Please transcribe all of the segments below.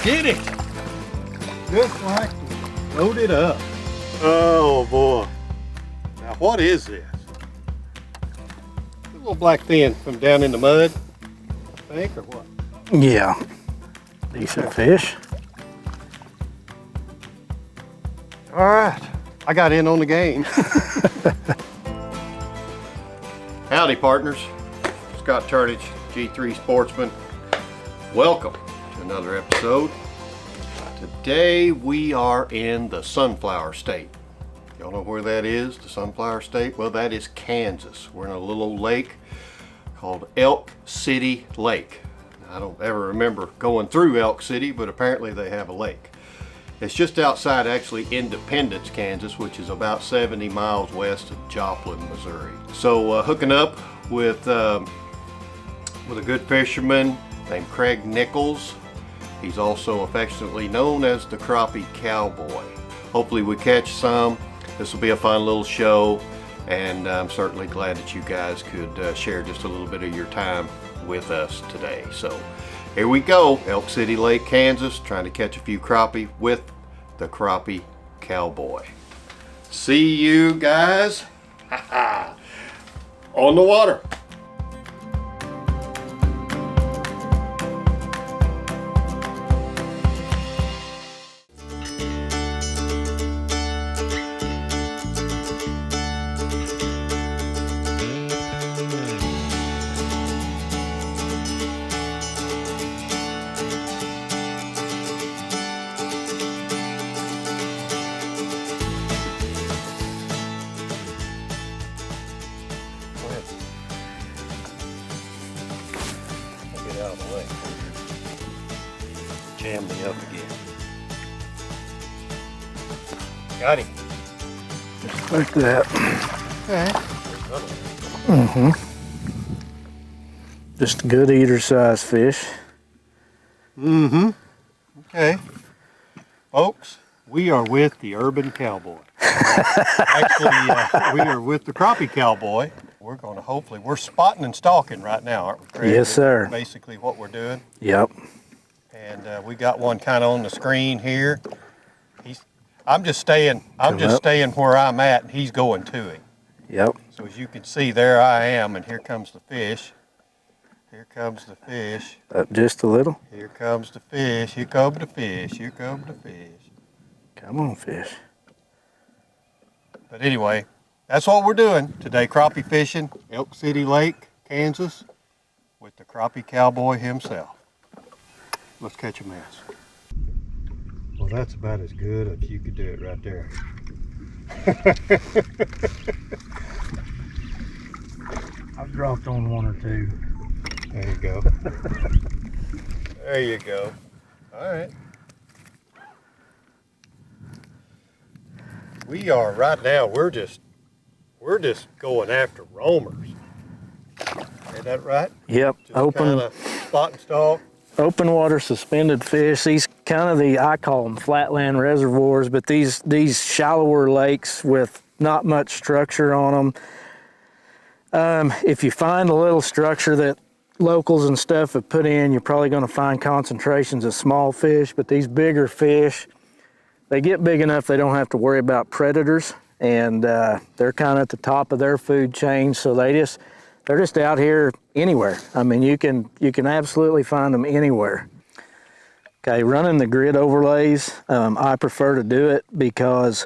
Get it! Just like load it up. Oh boy. Now what is this? A little black fin from down in the mud, I think, or what? Yeah. Decent fish. All right, I got in on the game. Howdy partners, Scott Turnage, G3 Sportsman. Welcome to another episode. Today we are in the Sunflower State. Y'all know where that is, the Sunflower State? Well, that is Kansas. We're in a little old lake called Elk City Lake. I don't ever remember going through Elk City, but apparently they have a lake. It's just outside actually Independence, Kansas, which is about 70 miles west of Joplin, Missouri. So hooking up with a good fisherman named Nichols. He's also affectionately known as the Crappie Cowboy. Hopefully we catch some. This will be a fun little show, and I'm certainly glad that you guys could share just a little bit of your time with us today. So here we go, Elk City Lake, Kansas, trying to catch a few crappie with the Crappie Cowboy. See you guys on the water. Out of the way. Jam me up again. Got him. Just like that. Okay. Just a good eater size fish. Okay. Folks, we are with the Urban Cowboy. Actually, we are with the Crappie Cowboy. We're going to we're spotting and stalking right now, aren't we, Craig? Yes, sir. That's basically what we're doing. Yep. And we got one kind of on the screen here. I'm just staying where I'm at, and he's going to him. Yep. So as you can see, there I am, and here comes the fish. Here comes the fish. Up just a little. Here comes the fish. Here comes the fish. Here comes the fish. Come on, fish. But anyway, that's what we're doing today, crappie fishing, Elk City Lake, Kansas, with the Crappie Cowboy himself. Let's catch a mess. Well, that's about as good as you could do it right there. I've dropped on one or two. There you go. There you go. All right. We are right now, we're just going after roamers. Is that right? Yep. Just kind of spot and stalk. Open water suspended fish. These kind of I call them flatland reservoirs, but these shallower lakes with not much structure on them. If you find a little structure that locals and stuff have put in, you're probably going to find concentrations of small fish, but these bigger fish, they get big enough they don't have to worry about predators, and they're kind of at the top of their food chain, so they're just out here anywhere. I mean, you can absolutely find them anywhere. Okay, running the grid overlays, I prefer to do it because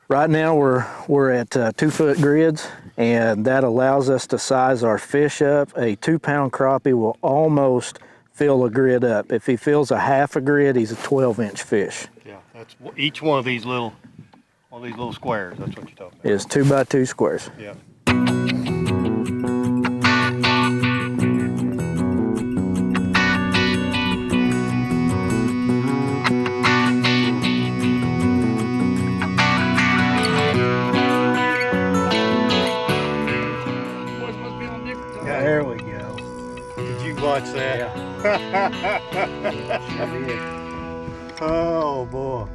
right now we're at 2-foot grids, and that allows us to size our fish up. A 2-pound crappie will almost fill a grid up. If he fills a half a grid, he's a 12-inch fish. Yeah, that's each one of these little squares. That's what you're talking about. Is 2x2 squares. Yeah. There we go. Did you watch that? Yeah. Oh boy.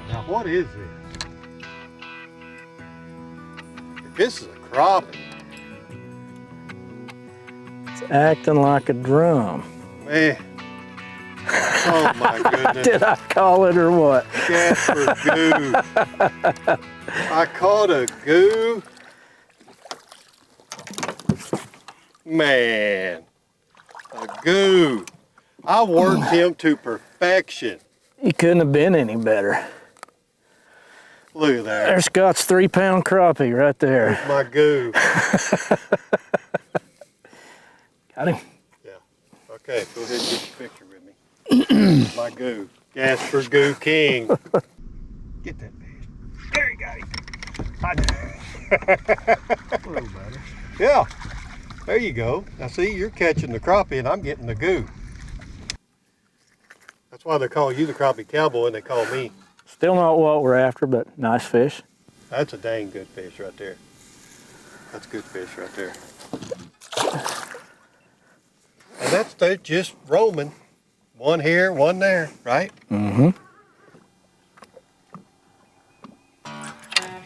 Now what is this? This is a crappie. It's acting like a drum. Man. Oh my goodness. Did I call it or what? Jasper goo. I caught a goo. Man, a goo. I worked him to perfection. You couldn't have been any better. Look at that. There's Scott's 3-pound crappie right there. There's my goo. Got him. Yeah. Okay, go ahead and get your picture with me. My goo. Jasper Goo King. Get that fish. There you got him. Hello, buddy. Yeah. There you go. Now see, you're catching the crappie and I'm getting the goo. That's why they call you the Crappie Cowboy and they call me. Still not what we're after, but nice fish. That's a dang good fish right there. That's good fish right there. And they're just roaming. One here, one there, right? Mm-hmm.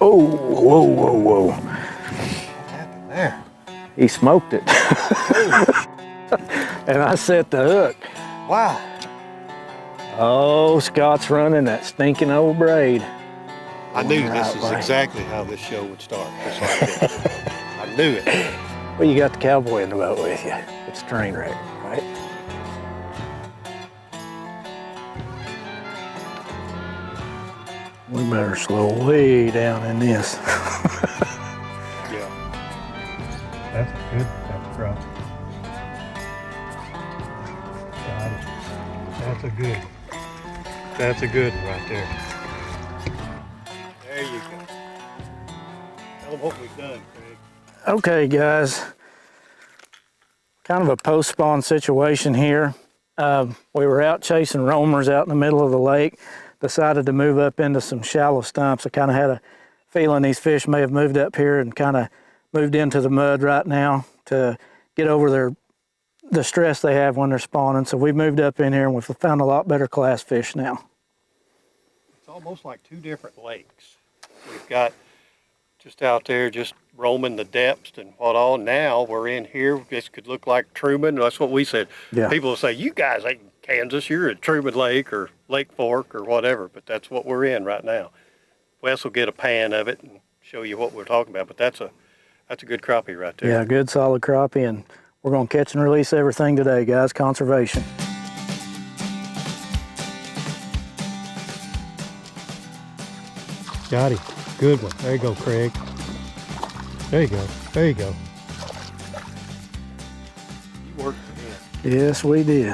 Oh, whoa, whoa, whoa. What happened there? He smoked it. And I set the hook. Wow. Oh, Scott's running that stinking old braid. I knew this Right is way. exactly how this show would start. Just like this. I knew it. Well, you got the cowboy in the boat with you. It's a train wreck, right? We better slow way down in this. Yeah. That's good. That's rough. Got it. That's a good one. That's a good one right there. There you go. Tell them what we've done, Craig. Okay, guys. Kind of a post-spawn situation here. We were out chasing roamers out in the middle of the lake. Decided to move up into some shallow stumps. I kind of had a feeling these fish may have moved up here and kind of moved into the mud right now to get over the stress they have when they're spawning. So we moved up in here and we've found a lot better class fish now. It's almost like two different lakes. We've got just out there just roaming the depths and what all. Now we're in here. This could look like Truman. That's what we said. Yeah. People will say, you guys ain't in Kansas. You're at Truman Lake or Lake Fork or whatever. But that's what we're in right now. Wes will get a pan of it and show you what we're talking about. But that's a good crappie right there. Yeah, good solid crappie, and we're gonna catch and release everything today, guys. Conservation. Got him. Good one. There you go, Craig. There you go. There you go. You worked for him. Yes, we did.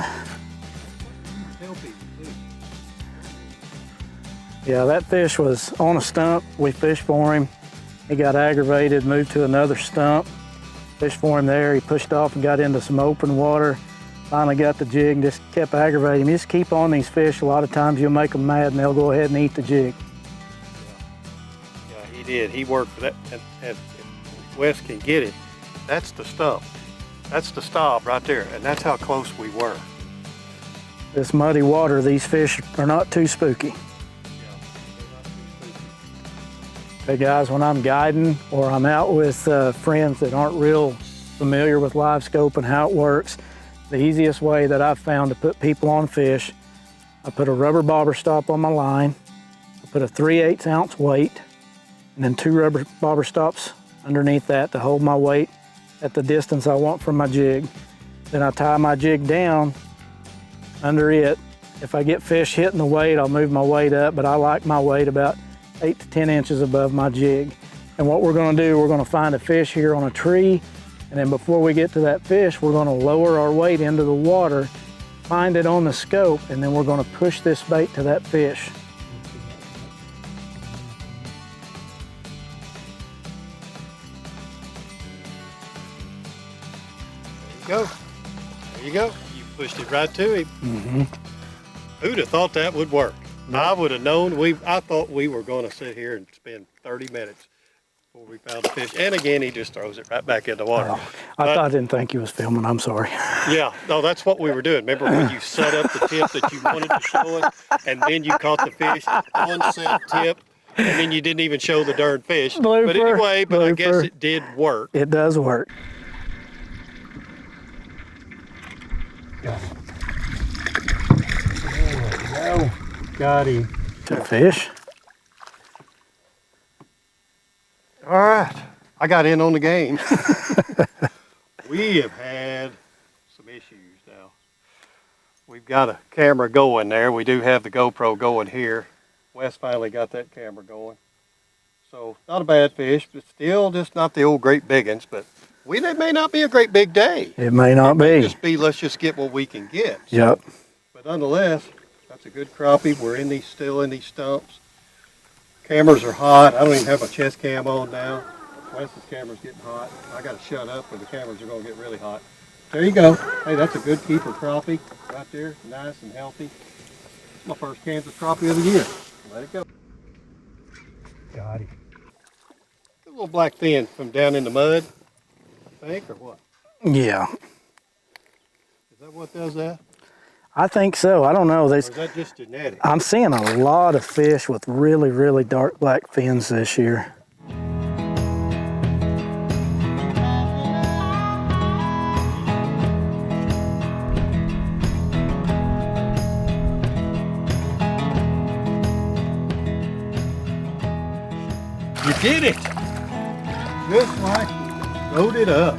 Tell people, too. Yeah, that fish was on a stump. We fished for him. He got aggravated, moved to another stump. Fished for him there. He pushed off and got into some open water. Finally got the jig and just kept aggravating him. You just keep on these fish. A lot of times you'll make them mad and they'll go ahead and eat the jig. Yeah, he did. He worked for that. And if Wes can get it, that's the stump. That's the stop right there. And that's how close we were. This muddy water, these fish are not too spooky. Hey guys, when I'm guiding or I'm out with friends that aren't real familiar with LiveScope and how it works, the easiest way that I've found to put people on fish, I put a rubber bobber stop on my line, I put a 3/8 ounce weight, and then 2 rubber bobber stops underneath that to hold my weight at the distance I want from my jig. Then I tie my jig down under it. If I get fish hitting the weight, I'll move my weight up, but I like my weight about 8 to 10 inches above my jig. And what we're gonna do, we're gonna find a fish here on a tree, and then before we get to that fish, we're gonna lower our weight into the water, find it on the scope, and then we're gonna push this bait to that fish. There you go. There you go. You pushed it right to him. Mm-hmm. Who'd have thought that would work? I would have known. I thought we were going to sit here and spend 30 minutes before we found the fish. And again, he just throws it right back in the water. Oh, I didn't think you was filming, I'm sorry. Yeah, no, that's what we were doing. Remember when you set up the tip that you wanted to show us, and then you caught the fish on set tip, and then you didn't even show the darn fish. Blooper, But anyway, I guess blooper. it did work. It does work. Got it. Got him. Good fish. All right, I got in on the game. We have had some issues now. We've got a camera going there. We do have the GoPro going here. Wes finally got that camera going. So not a bad fish, but still just not the old great big ones. But it may not be a great big day. It may not be. Just be, let's just get what we can get. So, Yep. but nonetheless, that's a good crappie. We're still in these stumps. Cameras are hot. I don't even have my chest cam on now. Wes's camera's getting hot. I got to shut up or the cameras are going to get really hot. There you go. Hey, that's a good keeper crappie right there. Nice and healthy. My first Kansas crappie of the year. Let it go. Got him. A little black fin from down in the mud, I think, or what? Yeah. Is that what does that? I think so. I don't know. Or is that just genetic? I'm seeing a lot of fish with really, really dark black fins this year. You did it! Just like we wrote it up.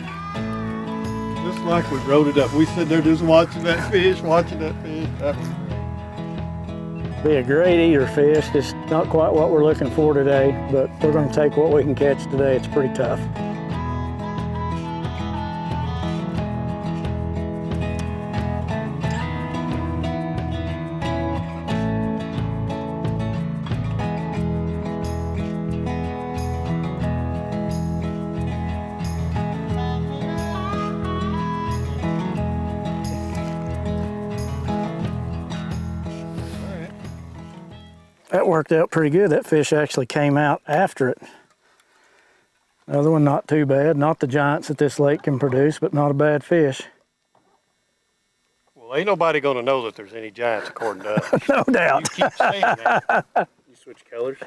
Just like we wrote it up. We sit there just watching that fish, That was Be a great eater fish. Just not quite what we're looking for today, but we're going to take what we can catch today. It's pretty tough. That worked out pretty good. That fish actually came out after it. Another one not too bad. Not the giants that this lake can produce, but not a bad fish. Well, ain't nobody gonna know that there's any giants according to us. No doubt. You keep saying that. You switch colors?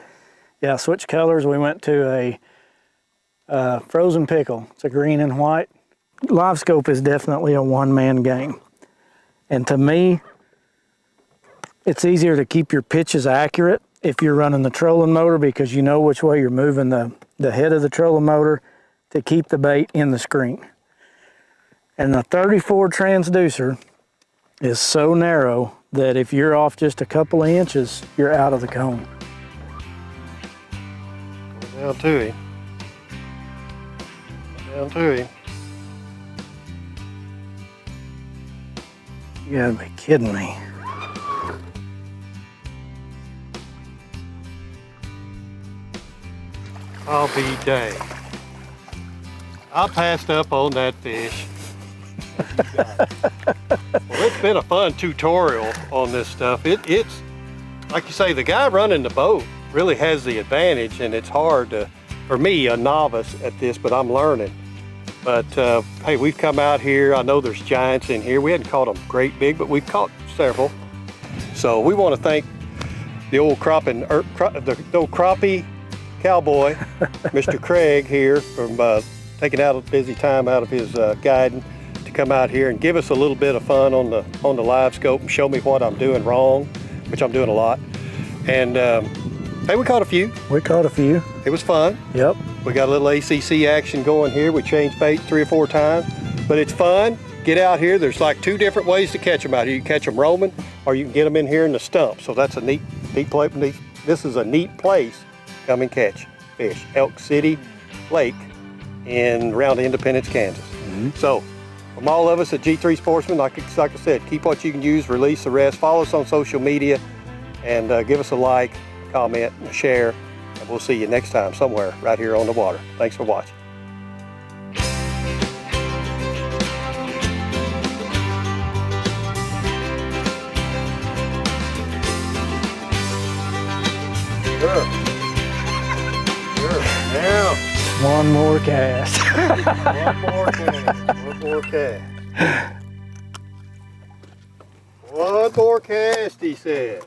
Yeah, switch colors. We went to a frozen pickle. It's a green and white. LiveScope is definitely a one-man game. And to me, it's easier to keep your pitches accurate if you're running the trolling motor because you know which way you're moving the head of the trolling motor to keep the bait in the screen. And the 34 transducer is so narrow that if you're off just a couple of inches, you're out of the cone. Go down to him. Go down to him. You gotta be kidding me. I'll be dang. I passed up on that fish. Well, it's been a fun tutorial on this stuff. It's, like you say, the guy running the boat really has the advantage, and it's hard for me, a novice at this, but I'm learning. But hey, we've come out here. I know there's giants in here. We hadn't caught them great big, but we've caught several. So we want to thank the old Crappie Cowboy, Mr. Craig here, from taking out a busy time out of his guiding to come out here and give us a little bit of fun on the LiveScope and show me what I'm doing wrong, which I'm doing a lot. And hey, we caught a few. We caught a few. It was fun. Yep. We got a little ACC action going here. We changed bait 3 or 4 times, but it's fun. Get out here. There's like 2 different ways to catch them out here. You can catch them roaming, or you can get them in here in the stump. So that's a neat place. This is a neat place. Come and catch fish. Elk City Lake around Independence, Kansas. So from all of us at G3 Sportsman, like I said, keep what you can use, release the rest. Follow us on social media and give us a like, comment, and share. And we'll see you next time somewhere right here on the water. Thanks for watching. Now, One more cast. One more cast. One more cast, he said.